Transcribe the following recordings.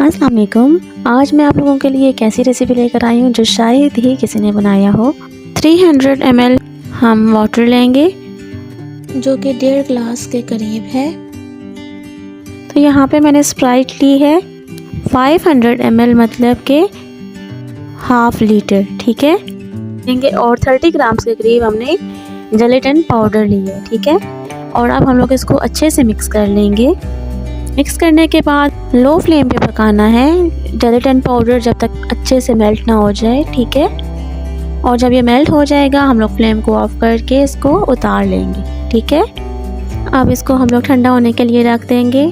अस्सलाम वालेकुम। आज मैं आप लोगों के लिए एक ऐसी रेसिपी लेकर आई हूँ जो शायद ही किसी ने बनाया हो। 300 ml हम वाटर लेंगे जो कि 1.5 ग्लास के करीब है। तो यहाँ पे मैंने स्प्राइट ली है 500 ml मतलब के ½ लीटर, ठीक है लेंगे। और 30 ग्राम्स के करीब हमने जेलेटिन पाउडर ली है, ठीक है। और अब हम लोग इसको अच्छे से मिक्स कर लेंगे। मिक्स करने के बाद लो फ्लेम पे पकाना है जेलेटिन पाउडर जब तक अच्छे से मेल्ट ना हो जाए, ठीक है। और जब ये मेल्ट हो जाएगा हम लोग फ्लेम को ऑफ करके इसको उतार लेंगे, ठीक है। अब इसको हम लोग ठंडा होने के लिए रख देंगे।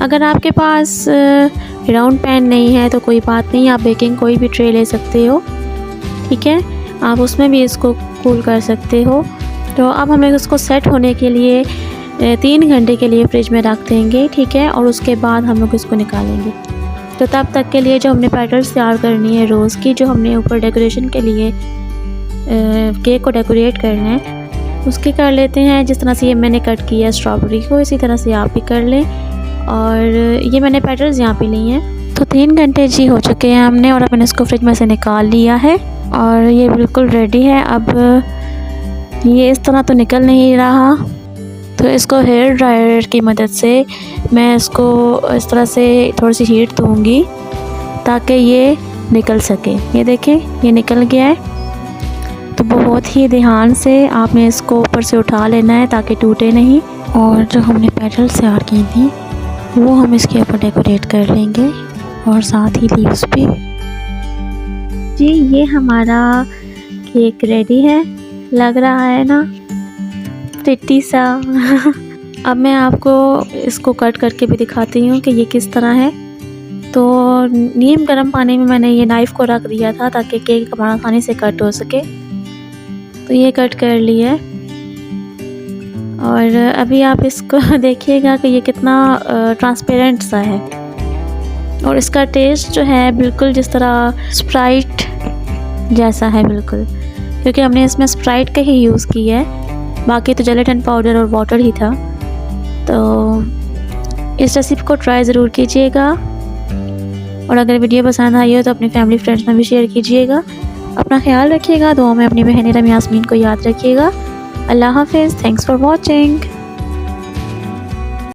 अगर आपके पास राउंड पैन नहीं है तो कोई बात नहीं, आप बेकिंग कोई भी ट्रे ले सकते हो, ठीक है। आप उसमें भी इसको कूल कर सकते हो। तो अब हम लोग इसको सेट होने के लिए 3 घंटे के लिए फ्रिज में रख देंगे, ठीक है। और उसके बाद हम लोग इसको निकालेंगे। तो तब तक के लिए जो हमने पेटल्स तैयार करनी है रोज़ की, जो हमने ऊपर डेकोरेशन के लिए केक को डेकोरेट करना है, उसकी कर लेते हैं। जिस तरह से ये मैंने कट किया स्ट्रॉबेरी को, इसी तरह से आप भी कर लें। और ये मैंने पेटल्स यहाँ पे ली हैं। तो 3 घंटे जी हो चुके हैं हमने, और अब मैंने इसको फ्रिज में से निकाल लिया है और ये बिल्कुल रेडी है। अब ये इस तरह तो निकल नहीं रहा, तो इसको हेयर ड्रायर की मदद से मैं इसको इस तरह से थोड़ी सी हीट दूँगी ताकि ये निकल सके। ये देखें, ये निकल गया है। तो बहुत ही ध्यान से आपने इसको ऊपर से उठा लेना है ताकि टूटे नहीं। और जो हमने पेटल्स तैयार की थी वो हम इसके ऊपर डेकोरेट कर लेंगे, और साथ ही लीव्स भी। जी ये हमारा केक रेडी है, लग रहा है ना प्रिटी सा। अब मैं आपको इसको कट करके भी दिखाती हूँ कि ये किस तरह है। तो नीम गर्म पानी में मैंने ये नाइफ़ को रख दिया था ताकि केक हमारा आसानी से कट हो सके। तो ये कट कर लिया है। और अभी आप इसको देखिएगा कि ये कितना ट्रांसपेरेंट सा है। और इसका टेस्ट जो है बिल्कुल जिस तरह स्प्राइट जैसा है बिल्कुल, क्योंकि हमने इसमें स्प्राइट का ही यूज़ किया है, बाकी तो जेलेटिन पाउडर और वाटर ही था। तो इस रेसिपी को ट्राई ज़रूर कीजिएगा। और अगर वीडियो पसंद आई हो तो अपनी फैमिली फ्रेंड्स में भी शेयर कीजिएगा। अपना ख्याल रखिएगा, दुआ में अपनी बहन रमी यास्मीन को याद रखिएगा। अल्लाह हाफिज़। Thanks for watching.